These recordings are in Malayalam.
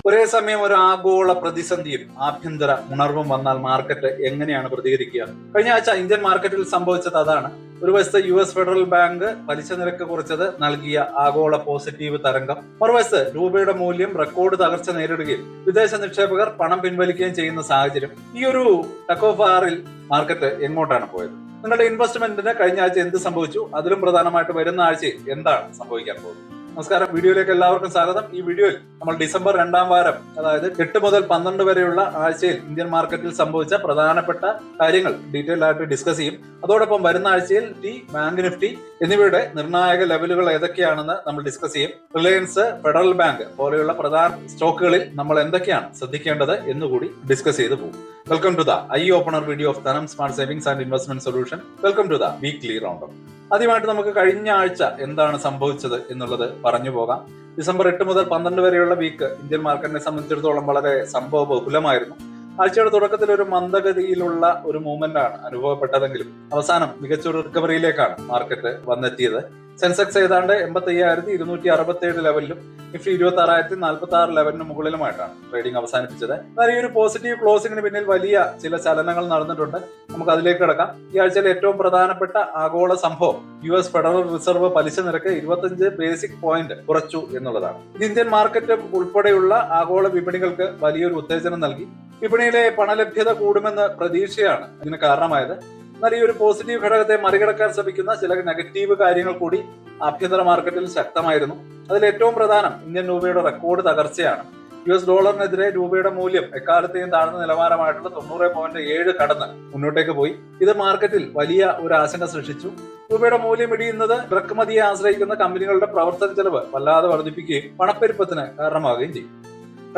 ഒരേ സമയം ഒരു ആഗോള പ്രതിസന്ധിയും ആഭ്യന്തര ഉണർവും വന്നാൽ മാർക്കറ്റ് എങ്ങനെയാണ് പ്രതികരിക്കുക? കഴിഞ്ഞ ആഴ്ച ഇന്ത്യൻ മാർക്കറ്റിൽ സംഭവിച്ചത് അതാണ്. ഒരു വശത്ത് US ഫെഡറൽ ബാങ്ക് പലിശ നിരക്ക് കുറച്ചത് നൽകിയ ആഗോള പോസിറ്റീവ് തരംഗം, മറുവശത്ത് രൂപയുടെ മൂല്യം റെക്കോർഡ് തകർച്ച നേരിടുകയും വിദേശ നിക്ഷേപകർ പണം പിൻവലിക്കുകയും ചെയ്യുന്ന സാഹചര്യം. ഈ ഒരു ടഗ് ഓഫ് വാറിൽ മാർക്കറ്റ് എങ്ങോട്ടാണ് പോയത്? നിങ്ങളുടെ ഇൻവെസ്റ്റ്മെന്റിന് കഴിഞ്ഞ ആഴ്ച എന്ത് സംഭവിച്ചു? അതിലും പ്രധാനമായിട്ട് വരുന്ന ആഴ്ചയിൽ എന്താണ് സംഭവിക്കാൻ പോകുന്നത്? നമസ്കാരം, വീഡിയോയിലേക്ക് എല്ലാവർക്കും സ്വാഗതം. ഈ വീഡിയോയിൽ നമ്മൾ ഡിസംബർ 2ാം വാരം, അതായത് 8 മുതൽ 12 വരെയുള്ള ആഴ്ചയിൽ ഇന്ത്യൻ മാർക്കറ്റിൽ സംഭവിച്ച പ്രധാനപ്പെട്ട കാര്യങ്ങൾ ഡീറ്റെയിൽ ആയിട്ട് ഡിസ്കസ് ചെയ്യും. അതോടൊപ്പം വരുന്ന ആഴ്ചയിൽ ബാങ്ക് നിഫ്റ്റി എന്നിവയുടെ നിർണായക ലെവലുകൾ ഏതൊക്കെയാണെന്ന് നമ്മൾ ഡിസ്കസ് ചെയ്യും. റിലയൻസ്, ഫെഡറൽ ബാങ്ക് പോലെയുള്ള പ്രധാന സ്റ്റോക്കുകളിൽ നമ്മൾ എന്തൊക്കെയാണ് ശ്രദ്ധിക്കേണ്ടത് എന്നുകൂടി ഡിസ്കസ് ചെയ്ത് പോകും. Welcome to the eye opener video of Dhanam smart savings and investment solution. Welcome to the weekly round up. ആദ്യമായിട്ട് നമുക്ക് കഴിഞ്ഞ ആഴ്ച എന്താണ് സംഭവിച്ചത് എന്നുള്ളത് പറഞ്ഞു പോകാം. ഡിസംബർ 8 മുതൽ 12 വരെയുള്ള വീക്ക് ഇന്ത്യൻ മാർക്കറ്റിനെ സംബന്ധിച്ചിടത്തോളം വളരെ സംഭവ ബഹുലമായിരുന്നു. ആഴ്ചയുടെ തുടക്കത്തിൽ ഒരു മന്ദഗതിയിലുള്ള ഒരു മൂവ്മെന്റ് ആണ് അനുഭവപ്പെട്ടതെങ്കിലും അവസാനം മികച്ചൊരു റിക്കവറിയിലേക്കാണ് മാർക്കറ്റ് വന്നെത്തിയത്. സെൻസെക്സ് ഏതാണ്ട് 85,267 ലെവലിലും നിഫ്റ്റി 26,046 ലെവലിന് മുകളിലുമായിട്ടാണ് ട്രേഡിംഗ് അവസാനിപ്പിച്ചത്. എന്നാൽ ഈ ഒരു പോസിറ്റീവ് ക്ലോസിംഗിന് പിന്നിൽ വലിയ ചില ചലനങ്ങൾ നടന്നിട്ടുണ്ട്. നമുക്ക് അതിലേക്ക് കിടക്കാം. ഈ ആഴ്ചയിലെ ഏറ്റവും പ്രധാനപ്പെട്ട ആഗോള സംഭവം US ഫെഡറൽ റിസർവ് പലിശ നിരക്ക് 25 ബേസിക് പോയിന്റ് കുറച്ചു എന്നുള്ളതാണ്. ഇത് ഇന്ത്യൻ മാർക്കറ്റ് ഉൾപ്പെടെയുള്ള ആഗോള വിപണികൾക്ക് വലിയൊരു ഉത്തേജനം നൽകി. വിപണിയിലെ പണലഭ്യത കൂടുമെന്ന പ്രതീക്ഷയാണ് ഇതിന് കാരണമായത്. എന്നാൽ ഈ ഒരു പോസിറ്റീവ് ഘടകത്തെ മറികടക്കാൻ ശ്രമിക്കുന്ന ചില നെഗറ്റീവ് കാര്യങ്ങൾ കൂടി ആഭ്യന്തര മാർക്കറ്റിൽ ശക്തമായിരുന്നു. അതിൽ ഏറ്റവും പ്രധാനം ഇന്ത്യൻ രൂപയുടെ റെക്കോർഡ് തകർച്ചയാണ്. US ഡോളറിനെതിരെ രൂപയുടെ മൂല്യം എക്കാലത്തെയും താഴ്ന്ന നിലവാരമായിട്ടുള്ള 90.7 കടന്ന് മുന്നോട്ടേക്ക് പോയി. ഇത് മാർക്കറ്റിൽ വലിയ ഒരു ആശങ്ക സൃഷ്ടിച്ചു. രൂപയുടെ മൂല്യം ഇടിയുന്നത് ഇറക്കുമതിയെ ആശ്രയിക്കുന്ന കമ്പനികളുടെ പ്രവർത്തന ചെലവ് വല്ലാതെ വർദ്ധിപ്പിക്കുകയും പണപ്പെരുപ്പത്തിന് കാരണമാവുകയും ചെയ്യും.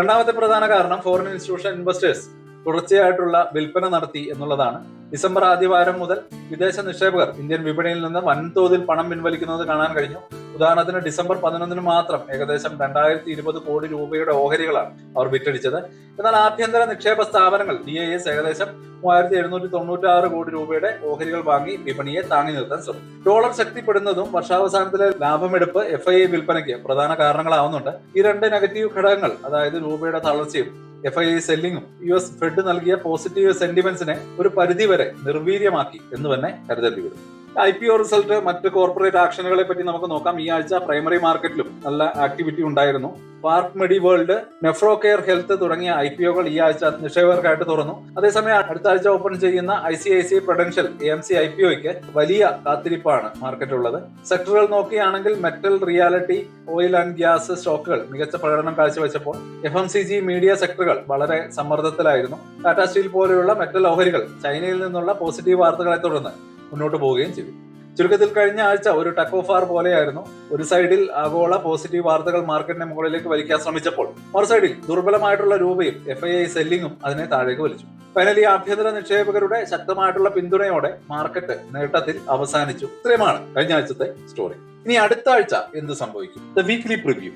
രണ്ടാമത്തെ പ്രധാന കാരണം ഫോറിൻ ഇൻസ്റ്റിറ്റ്യൂഷൻ ഇൻവെസ്റ്റേഴ്സ് തുടർച്ചയായിട്ടുള്ള വിൽപ്പന നടത്തി എന്നുള്ളതാണ്. ഡിസംബർ ആദ്യവാരം മുതൽ വിദേശ നിക്ഷേപകർ ഇന്ത്യൻ വിപണിയിൽ നിന്ന് വൻതോതിൽ പണം പിൻവലിക്കുന്നത് കാണാൻ കഴിഞ്ഞു. ഉദാഹരണത്തിന് ഡിസംബർ 11 മാത്രം ഏകദേശം 2020 കോടി രൂപയുടെ ഓഹരികളാണ് അവർ വിറ്റഴിച്ചത്. എന്നാൽ ആഭ്യന്തര നിക്ഷേപ സ്ഥാപനങ്ങൾ DIS ഏകദേശം 3,796 കോടി രൂപയുടെ ഓഹരികൾ വാങ്ങി വിപണിയെ താങ്ങി നിർത്താൻ ശ്രമിച്ചു. ഡോളർ ശക്തിപ്പെടുന്നതും വർഷാവസാനത്തിലെ ലാഭമെടുപ്പ് FII വിൽപ്പനയ്ക്ക് പ്രധാന കാരണങ്ങളാവുന്നുണ്ട്. ഈ രണ്ട് നെഗറ്റീവ് ഘടകങ്ങൾ, അതായത് രൂപയുടെ തളർച്ചയും FII സെല്ലിങ്ങും US ഫെഡ് നൽകിയ പോസിറ്റീവ് സെന്റിമെന്റ്സിനെ ഒരു പരിധിവരെ നിർവീര്യമാക്കി എന്ന് തന്നെ കരുതേണ്ടി വരും. IPO റിസൾട്ട്, മറ്റ് കോർപ്പറേറ്റ് ആക്ഷനുകളെ പറ്റി നമുക്ക് നോക്കാം. ഈ ആഴ്ച പ്രൈമറി മാർക്കറ്റിലും നല്ല ആക്ടിവിറ്റി ഉണ്ടായിരുന്നു. Park Medi World, Nephro Care Health തുടങ്ങിയ IPOകൾ ഈ ആഴ്ച നിക്ഷേപകർക്കായിട്ട് തുറന്നു. അതേസമയം അടുത്ത ആഴ്ച ഓപ്പൺ ചെയ്യുന്ന ICICI Prudential AMC IPOയ്ക്ക് വലിയ കാത്തിരിപ്പാണ് മാർക്കറ്റുള്ളത്. സെക്ടറുകൾ നോക്കുകയാണെങ്കിൽ metal, reality, oil and gas സ്റ്റോക്കുകൾ മികച്ച പ്രകടനം കാഴ്ചവെച്ചപ്പോൾ FMCG, മീഡിയ സെക്ടറുകൾ വളരെ സമ്മർദ്ദത്തിലായിരുന്നു. ടാറ്റ സ്റ്റീൽ പോലെയുള്ള മെറ്റൽ ഓഹരികൾ ചൈനയിൽ നിന്നുള്ള പോസിറ്റീവ് വാർത്തകളെ തുടർന്ന് മുന്നോട്ട് പോവുകയും ചെയ്തു. ചുരുക്കത്തിൽ കഴിഞ്ഞ ആഴ്ച ഒരു ടഗ് ഓഫ് വാർ പോലെയായിരുന്നു. ഒരു സൈഡിൽ ആഗോള പോസിറ്റീവ് വാർത്തകൾ മാർക്കറ്റിനെ മുകളിലേക്ക് വലിക്കാൻ ശ്രമിച്ചപ്പോൾ മറു സൈഡിൽ ദുർബലമായിട്ടുള്ള രൂപയും FII സെല്ലിങ്ങും അതിനെ താഴേക്ക് വലിച്ചു. ഫൈനലി ആഭ്യന്തര നിക്ഷേപകരുടെ ശക്തമായിട്ടുള്ള പിന്തുണയോടെ മാർക്കറ്റ് നേട്ടത്തിൽ അവസാനിച്ചു. ഇത്രയുമാണ് കഴിഞ്ഞ ആഴ്ചത്തെ സ്റ്റോറി. ഇനി അടുത്ത ആഴ്ച എന്ത് സംഭവിക്കും? The weekly preview.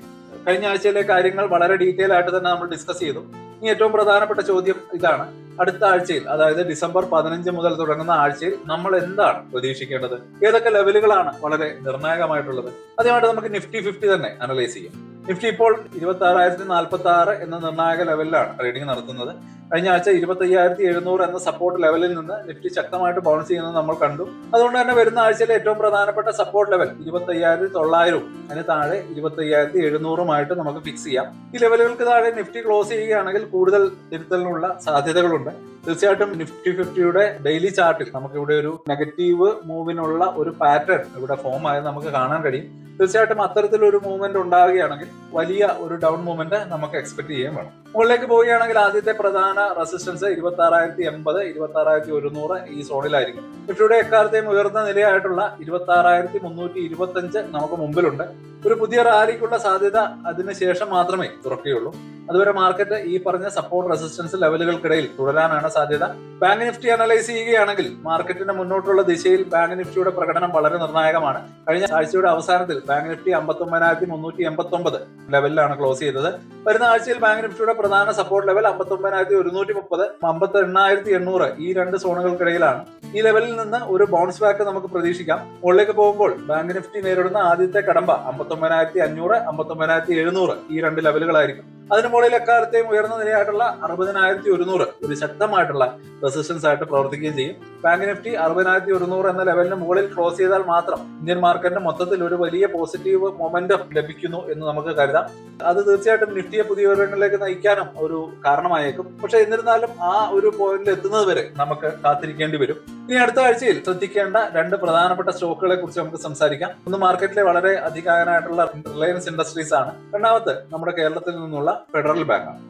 കഴിഞ്ഞ ആഴ്ചയിലെ കാര്യങ്ങൾ വളരെ ഡീറ്റെയിൽ ആയിട്ട് തന്നെ നമ്മൾ ഡിസ്കസ് ചെയ്തു. ഇനി ഏറ്റവും പ്രധാനപ്പെട്ട ചോദ്യം ഇതാണ്: അടുത്ത ആഴ്ചയിൽ, അതായത് ഡിസംബർ 15 മുതൽ തുടങ്ങുന്ന ആഴ്ചയിൽ നമ്മൾ എന്താണ് പ്രതീക്ഷിക്കേണ്ടത്? ഏതൊക്കെ ലെവലുകളാണ് വളരെ നിർണായകമായിട്ടുള്ളത്? ആദ്യമായിട്ട് നമുക്ക് നിഫ്റ്റി 50 തന്നെ അനലൈസ് ചെയ്യാം. നിഫ്റ്റി ഇപ്പോൾ 26,046 എന്ന നിർണായക ലെവലിലാണ് ട്രേഡിംഗ് നടത്തുന്നത്. കഴിഞ്ഞ ആഴ്ച 25,700 എന്ന സപ്പോർട്ട് ലെവലിൽ നിന്ന് നിഫ്റ്റി ശക്തമായിട്ട് ബൗൺസ് ചെയ്യുന്നത് നമ്മൾ കണ്ടു. അതുകൊണ്ട് തന്നെ വരുന്ന ആഴ്ചയിലെ ഏറ്റവും പ്രധാനപ്പെട്ട സപ്പോർട്ട് ലെവൽ 25,900, അതിന് താഴെ 25,700 നമുക്ക് ഫിക്സ് ചെയ്യാം. ഈ ലെവലുകൾക്ക് താഴെ നിഫ്റ്റി ക്ലോസ് ചെയ്യുകയാണെങ്കിൽ കൂടുതൽ തിരുത്തലിനുള്ള സാധ്യതകളുണ്ട്. തീർച്ചയായിട്ടും നിഫ്റ്റി 50യുടെ ഡെയിലി ചാർട്ടിൽ നമുക്ക് ഇവിടെ ഒരു നെഗറ്റീവ് മൂവിനുള്ള ഒരു പാറ്റേൺ ഇവിടെ ഫോം ആയത് നമുക്ക് കാണാൻ കഴിയും. തീർച്ചയായിട്ടും അത്തരത്തിലൊരു മൂവ്മെന്റ് ഉണ്ടാവുകയാണെങ്കിൽ വലിയ ഒരു ഡൗൺ മൂവ്മെന്റ് നമുക്ക് എക്സ്പെക്ട് ചെയ്യാൻ വേണം. മുകളിലേക്ക് പോവുകയാണെങ്കിൽ ആദ്യത്തെ പ്രധാന റെസിസ്റ്റൻസ് 26,080, 26,100 ഈ സോണിലായിരിക്കും. നിഫ്റ്റിയുടെ എക്കാലത്തെയും ഉയർന്ന നിലയായിട്ടുള്ള 26,325 നമുക്ക് മുമ്പിലുണ്ട്. ഒരു പുതിയ റാലിക്കുള്ള സാധ്യത അതിനുശേഷം മാത്രമേ തുറക്കുകയുള്ളൂ. അതുവരെ മാർക്കറ്റ് ഈ പറഞ്ഞ സപ്പോർട്ട് റെസിസ്റ്റൻസ് ലെവലുകൾക്കിടയിൽ തുടരാനാണ് സാധ്യത. ബാങ്ക് നിഫ്റ്റി അനലൈസ് ചെയ്യുകയാണെങ്കിൽ മാർക്കറ്റിന്റെ മുന്നോട്ടുള്ള ദിശയിൽ ബാങ്ക് നിഫ്റ്റിയുടെ പ്രകടനം വളരെ നിർണായകമാണ്. കഴിഞ്ഞ ആഴ്ചയുടെ അവസാനത്തിൽ ബാങ്ക് നിഫ്റ്റി 59,389 ലെവലിലാണ് ക്ലോസ് ചെയ്തത്. വരുന്ന ആഴ്ചയിൽ ബാങ്ക് നിഫ്റ്റിയുടെ പ്രധാന സപ്പോർട്ട് ലെവൽ 59,130, 58,800 ഈ രണ്ട് സോണുകൾക്കിടയിലാണ്. ഈ ലെവലിൽ നിന്ന് ഒരു ബൗൺസ് ബാക്ക് നമുക്ക് പ്രതീക്ഷിക്കാം. മുകളിലേക്ക് പോകുമ്പോൾ ബാങ്ക് നിഫ്റ്റി നേരിടുന്ന ആദ്യത്തെ കടമ്പ 59,500, 59,700 ഈ രണ്ട് ലെവലുകളായിരിക്കും. അതിന് മുകളിൽ എക്കാലത്തെയും ഉയർന്ന നിലയായിട്ടുള്ള 60,100 ഒരു ശക്തമായിട്ടുള്ള റെസിസ്റ്റൻസ് ആയിട്ട് പ്രവർത്തിക്കുകയും ചെയ്യും. ബാങ്ക് നിഫ്റ്റി 60,100 എന്ന ലെവലിന് മുകളിൽ ക്ലോസ് ചെയ്താൽ മാത്രം ഇന്ത്യൻ മാർക്കറ്റിന് മൊത്തത്തിൽ ഒരു വലിയ പോസിറ്റീവ് മൊമെന്റം ലഭിക്കുന്നു എന്ന് നമുക്ക് കരുതാം. അത് തീർച്ചയായിട്ടും നിഫ്റ്റിയെ പുതിയ ഉയരങ്ങളിലേക്ക് നയിക്കാനും ഒരു കാരണമായേക്കും. പക്ഷെ എന്നിരുന്നാലും ആ ഒരു പോയിന്റിൽ എത്തുന്നത് വരെ നമുക്ക് കാത്തിരിക്കേണ്ടി വരും. ഇനി അടുത്ത ആഴ്ചയിൽ ശ്രദ്ധിക്കേണ്ട രണ്ട് പ്രധാനപ്പെട്ട സ്റ്റോക്കുകളെ കുറിച്ച് നമുക്ക് സംസാരിക്കാം. ഒന്ന് മാർക്കറ്റിലെ വളരെ അധികായനായിട്ടുള്ള റിലയൻസ് ഇൻഡസ്ട്രീസ് ആണ്. രണ്ടാമത് നമ്മുടെ കേരളത്തിൽ നിന്നുള്ള ഫെഡറൽ ബാങ്ക് ആണ്.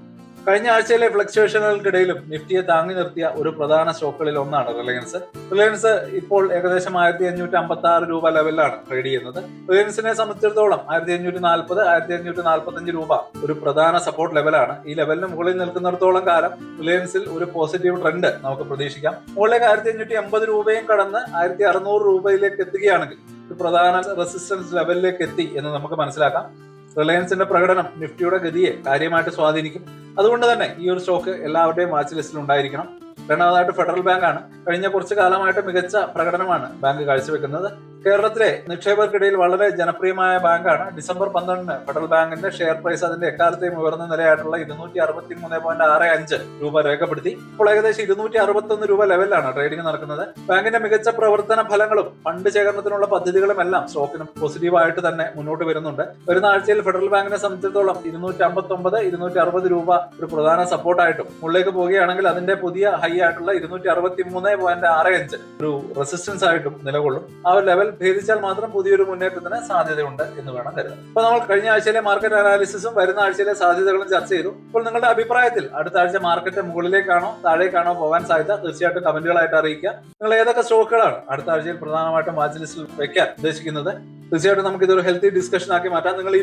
കഴിഞ്ഞ ആഴ്ചയിലെ ഫ്ലക്ച്വേഷനുകൾക്കിടയിലും നിഫ്റ്റിയെ താങ്ങി നിർത്തിയ ഒരു പ്രധാന സ്റ്റോക്കുകളിൽ ഒന്നാണ് റിലയൻസ്. റിലയൻസ് ഇപ്പോൾ ഏകദേശം 1556 രൂപ ലെവലിലാണ് ട്രേഡ് ചെയ്യുന്നത്. റിലയൻസിനെ സംബന്ധിച്ചിടത്തോളം 1540, 1545 രൂപ ഒരു പ്രധാന സപ്പോർട്ട് ലെവലാണ്. ഈ ലെവലിന് മുകളിൽ നിൽക്കുന്നിടത്തോളം കാലം റിലയൻസിൽ ഒരു പോസിറ്റീവ് ട്രെൻഡ് നമുക്ക് പ്രതീക്ഷിക്കാം. മുകളിലേക്ക് 1580 രൂപയും കടന്ന് 1600 രൂപയിലേക്ക് എത്തുകയാണെങ്കിൽ ഒരു പ്രധാന റെസിസ്റ്റൻസ് ലെവലിലേക്ക് എത്തി എന്ന് നമുക്ക് മനസ്സിലാക്കാം. റിലയൻസിന്റെ പ്രകടനം നിഫ്റ്റിയുടെ ഗതിയെ കാര്യമായിട്ട് സ്വാധീനിക്കും. അതുകൊണ്ട് തന്നെ ഈ ഒരു സ്റ്റോക്ക് എല്ലാവരുടെയും വാച്ച് ലിസ്റ്റിൽ ഉണ്ടായിരിക്കണം. രണ്ടാമതായിട്ട് ഫെഡറൽ ബാങ്ക് ആണ്. കഴിഞ്ഞ കുറച്ചു കാലമായിട്ട് മികച്ച പ്രകടനമാണ് ബാങ്ക് കാഴ്ചവെക്കുന്നത്. കേരളത്തിലെ നിക്ഷേപകർക്കിടയിൽ വളരെ ജനപ്രിയമായ ബാങ്കാണ്. ഡിസംബർ 12 ഫെഡറൽ ബാങ്കിന്റെ ഷെയർ പ്രൈസ് അതിന്റെ എക്കാലത്തെയും ഉയർന്ന നിലയായിട്ടുള്ള 263.65 രൂപ രേഖപ്പെടുത്തി. ഇപ്പോൾ ഏകദേശം 261 രൂപ ലെവലിലാണ് ട്രേഡിംഗ് നടക്കുന്നത്. ബാങ്കിന്റെ മികച്ച പ്രവർത്തന ഫലങ്ങളും ഫണ്ട് ശേഖരണത്തിനുള്ള പദ്ധതികളും എല്ലാം സ്റ്റോക്കിന് പോസിറ്റീവായിട്ട് തന്നെ മുന്നോട്ട് വരുന്നുണ്ട്. വരുന്ന ആഴ്ചയിൽ ഫെഡറൽ ബാങ്കിനെ സംബന്ധിച്ചിടത്തോളം 259, 260 രൂപ ഒരു പ്രധാന സപ്പോർട്ടായിട്ടും മുകളിലേക്ക് പോവുകയാണെങ്കിൽ അതിന്റെ പുതിയ ഹൈ ആയിട്ടുള്ള 263.65 ഒരു റെസിസ്റ്റൻസ് ആയിട്ടും നിലകൊള്ളും. ആ ഒരു ലെവൽ ഭേദിച്ചാൽ മാത്രം പുതിയൊരു മുന്നേറ്റത്തിന് സാധ്യതയുണ്ട് എന്ന് വേണം കരുതാൻ. അപ്പൊ നമ്മൾ കഴിഞ്ഞ ആഴ്ചയിലെ മാർക്കറ്റ് അനാലിസിസും വരുന്ന ആഴ്ചയിലെ സാധ്യതകളും ചർച്ച ചെയ്തു. ഇപ്പോൾ നിങ്ങളുടെ അഭിപ്രായത്തിൽ അടുത്ത ആഴ്ച മാർക്കറ്റ് മുകളിലേക്കാണോ താഴേക്കാണോ പോകാൻ സാധ്യത തീർച്ചയായിട്ടും കമന്റുകളായിട്ട് അറിയിക്കുക. നിങ്ങൾ ഏതൊക്കെ സ്റ്റോക്കുകളാണ് അടുത്ത ആഴ്ചയിൽ പ്രധാനമായിട്ടും വാച്ച് ലിസ്റ്റിൽ വെക്കാൻ ഉദ്ദേശിക്കുന്നത്? തീർച്ചയായിട്ടും നമുക്ക് ഇതൊരു ഹെൽത്തി ഡിസ്കഷൻ ആക്കി മാറ്റാം. നിങ്ങൾക്ക്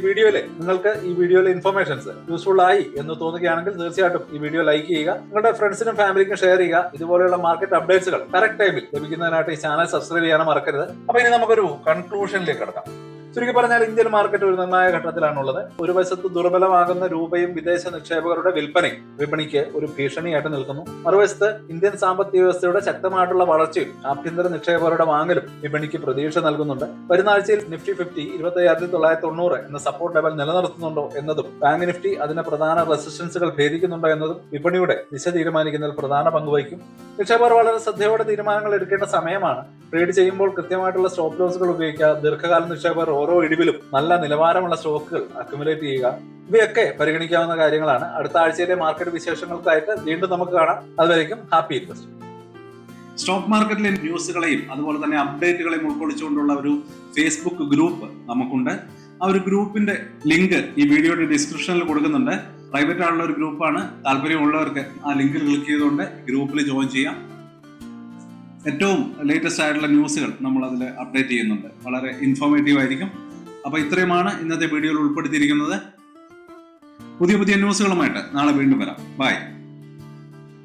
ഈ വീഡിയോയിലെ ഇൻഫർമേഷൻസ് യൂസ്ഫുൾ ആയി എന്ന് തോന്നുകയാണെങ്കിൽ തീർച്ചയായിട്ടും ഈ വീഡിയോ ലൈക്ക് ചെയ്യുക. നിങ്ങളുടെ ഫ്രണ്ട്സിനും ഫാമിലിക്കും ഷെയർ ചെയ്യുക. ഇതുപോലെയുള്ള മാർക്കറ്റ് അപ്ഡേറ്റ്സുകൾ കറക്റ്റ് ടൈമിൽ ലഭിക്കുന്നതിനായിട്ട് ഈ ചാനൽ സബ്സ്ക്രൈബ് ചെയ്യാനും മറക്കരുത്. അപ്പൊ ഇനി നമുക്കൊരു കൺക്ലൂഷനിലേക്ക് കടക്കാം. ചുരുക്കി പറഞ്ഞാൽ ഇന്ത്യൻ മാർക്കറ്റ് ഒരു നിർണായക ഘട്ടത്തിലാണുള്ളത്. ഒരു വശത്ത് ദുർബലമാകുന്ന രൂപയും വിദേശ നിക്ഷേപകരുടെ വിപണിക്ക് ഒരു ഭീഷണിയായിട്ട് നിൽക്കുന്നു. മറുവശത്ത് ഇന്ത്യൻ സാമ്പത്തിക വ്യവസ്ഥയുടെ ശക്തമായിട്ടുള്ള വളർച്ചയും ആഭ്യന്തര നിക്ഷേപകരുടെ വാങ്ങലും വിപണിക്ക് പ്രതീക്ഷ നൽകുന്നുണ്ട്. വരുന്ന ആഴ്ചയിൽ നിഫ്റ്റി 50 25,990 എന്ന സപ്പോർട്ട് ലെവൽ നിലനിർത്തുന്നുണ്ടോ എന്നതും ബാങ്ക് നിഫ്റ്റി അതിന്റെ പ്രധാന റെസിസ്റ്റൻസുകൾ ഭേദിക്കുന്നുണ്ടോ എന്നതും വിപണിയുടെ ദിശ തീരുമാനിക്കുന്നതിൽ പ്രധാന പങ്കുവഹിക്കും. നിക്ഷേപകർ വളരെ ശ്രദ്ധയോടെ തീരുമാനങ്ങൾ എടുക്കേണ്ട സമയമാണ്. ട്രേഡ് ചെയ്യുമ്പോൾ കൃത്യമായിട്ടുള്ള സ്റ്റോപ്പ് ലോസുകൾ ഉപയോഗിക്കുക. ദീർഘകാല നിക്ഷേപകർ ഓരോ ഇടിവിലും നല്ല നിലവാരമുള്ള സ്റ്റോക്കുകൾ അക്യുമുലേറ്റ് ചെയ്യുക. ഇവയൊക്കെ പരിഗണിക്കാവുന്ന കാര്യങ്ങളാണ്. അടുത്ത ആഴ്ചയിലെ മാർക്കറ്റ് വിശേഷങ്ങൾക്കായിട്ട് വീണ്ടും നമുക്ക് കാണാം. അതുവരേക്കും ഹാപ്പി ഇൻവെസ്റ്റ്. സ്റ്റോക്ക് മാർക്കറ്റിലെ ന്യൂസുകളെയും അതുപോലെ തന്നെ അപ്ഡേറ്റുകളെയും ഉൾക്കൊള്ളിച്ചുകൊണ്ടുള്ള ഒരു ഫേസ്ബുക്ക് ഗ്രൂപ്പ് നമുക്കുണ്ട്. ആ ഒരു ഗ്രൂപ്പിന്റെ ലിങ്ക് ഈ വീഡിയോയുടെ ഡിസ്ക്രിപ്ഷനിൽ കൊടുക്കുന്നുണ്ട്. പ്രൈവറ്റ് ആയിട്ടുള്ള ഒരു ഗ്രൂപ്പാണ്. താല്പര്യമുള്ളവർക്ക് ആ ലിങ്കിൽ ക്ലിക്ക് ചെയ്തുകൊണ്ട് ഗ്രൂപ്പിൽ ജോയിൻ ചെയ്യാം. ഏറ്റവും ലേറ്റസ്റ്റ് ആയിട്ടുള്ള ന്യൂസുകൾ നമ്മൾ അതിൽ അപ്ഡേറ്റ് ചെയ്യുന്നുണ്ട്. വളരെ ഇൻഫോർമേറ്റീവ് ആയിരിക്കും. അപ്പോൾ ഇത്രയുമാണ് ഇന്നത്തെ വീഡിയോയിൽ ഉൾപ്പെടുത്തിയിരിക്കുന്നത്. പുതിയ ന്യൂസുകളുമായിട്ട് നാളെ വീണ്ടും വരാം. ബൈ.